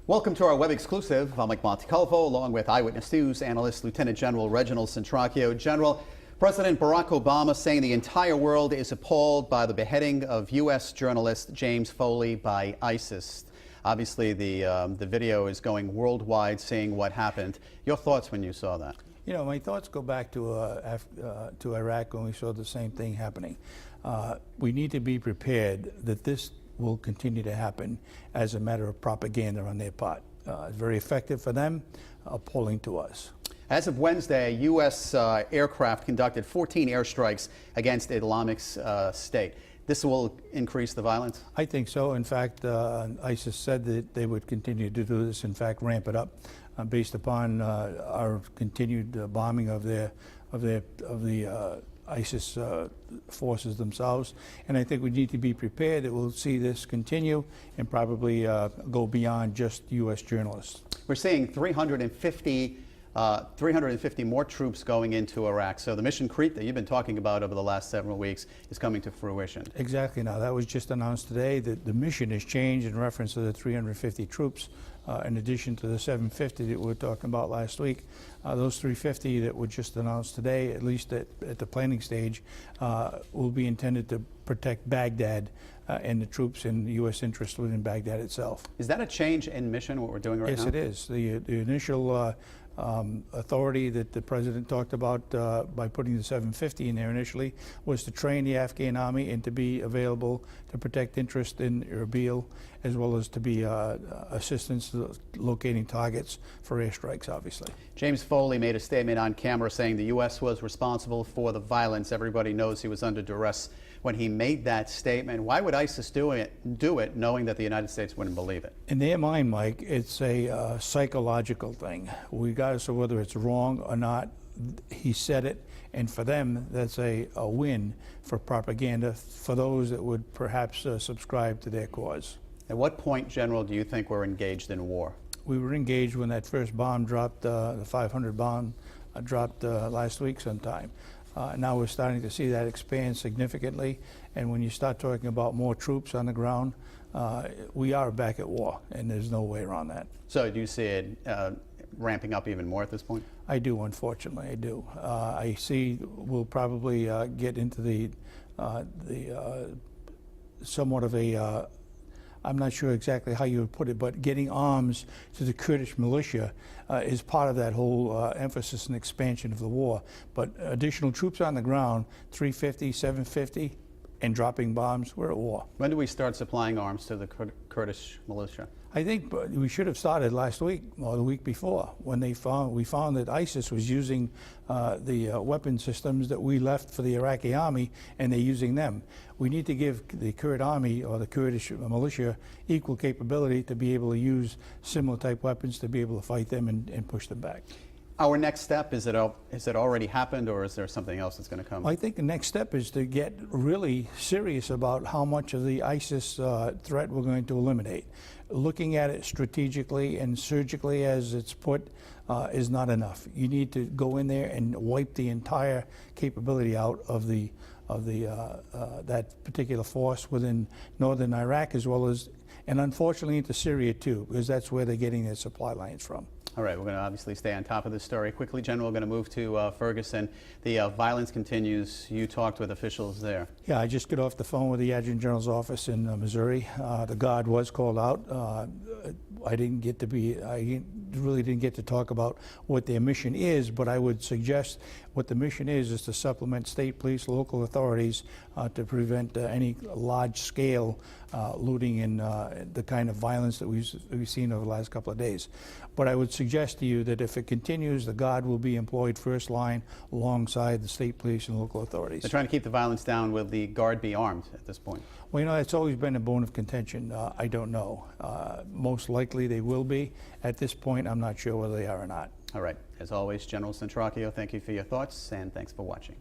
Welcome to our web exclusive. I'm Mike Montecalvo, along with Eyewitness News Analyst Lt. General Reginald Centracchio. General, President Barack Obama saying the entire world is appalled by the beheading of U.S. journalist James Foley by ISIS. Obviously, the video is going worldwide, seeing what happened. Your thoughts when you saw that? You know, my thoughts go back to Iraq when we saw the same thing happening. We need to be prepared that this will continue to happen as a matter of propaganda on their part. It's very effective for them, appalling to us. As of Wednesday, U.S. aircraft conducted 14 airstrikes against Islamic State. This will increase the violence? I think so. In fact, ISIS said that they would continue to do this, in fact, ramp it up, based upon our continued bombing of the ISIS forces themselves. And I think we need to be prepared that we'll see this continue and probably go beyond just U.S. journalists. We're seeing 350 more troops going into Iraq. So the mission creep that you've been talking about over the last several weeks is coming to fruition. Exactly. Now, that was just announced today that the mission has changed in reference to the 350 troops, in addition to the 750 that we were talking about last week. Those 350 that were just announced today, at least at the planning stage, will be intended to protect Baghdad and the troops in U.S. interest within Baghdad itself. Is that a change in mission, what we're doing right now? Yes, it is. The initial authority that the president talked about by putting the 750 in there initially was to train the Afghan army and to be available to protect interest in Erbil, as well as to be assistance to locating targets for airstrikes, obviously. James Foley made a statement on camera saying the U.S. was responsible for the violence. Everybody knows he was under duress when he made that statement. Why would ISIS do it knowing that the United States wouldn't believe it? In their mind, Mike, it's a psychological thing. Regardless of whether it's wrong or not, he said it, and for them, that's a win for propaganda for those that would perhaps subscribe to their cause. At what point, General, do you think we're engaged in war? We were engaged when that first bomb dropped, the 500 bomb dropped last week sometime. Now we're starting to see that expand significantly, and when you start talking about more troops on the ground, we are back at war, and there's no way around that. So do you see it ramping up even more at this point? I do, unfortunately, I do. I see we'll probably get into the somewhat of a I'm not sure exactly how you would put it, but getting arms to the Kurdish militia is part of that whole emphasis and expansion of the war. But additional troops on the ground, 350, 750, and dropping bombs, we're at war. When do we start supplying arms to the Kurdish militia? I think we should have started last week or the week before when we found that ISIS was using the weapon systems that we left for the Iraqi army, and they're using them. We need to give the Kurd army or the Kurdish militia equal capability to be able to use similar type weapons to be able to fight them and push them back. Our next step, is it already happened, or is there something else that's going to come? I think the next step is to get really serious about how much of the ISIS threat we're going to eliminate. Looking at it strategically and surgically, as it's put, is not enough. You need to go in there and wipe the entire capability out of that particular force within northern Iraq, as well as, and unfortunately, into Syria too, because that's where they're getting their supply lines from. All right, we're going to obviously stay on top of this story. Quickly, General, we're going to move to Ferguson. The violence continues. You talked with officials there. Yeah, I just got off the phone with the Adjutant General's office in Missouri. The guard was called out. I really didn't get to talk about what their mission is, but I would suggest what the mission is to supplement state police, local authorities to prevent any large-scale looting and the kind of violence that we've seen over the last couple of days. But I would suggest to you that if it continues, the Guard will be employed first line alongside the state police and local authorities. They're trying to keep the violence down. Will the Guard be armed at this point? Well, you know, it's always been a bone of contention. I don't know. Most likely they will be. At this point, I'm not sure whether they are or not. All right. As always, General Centracchio, thank you for your thoughts, and thanks for watching.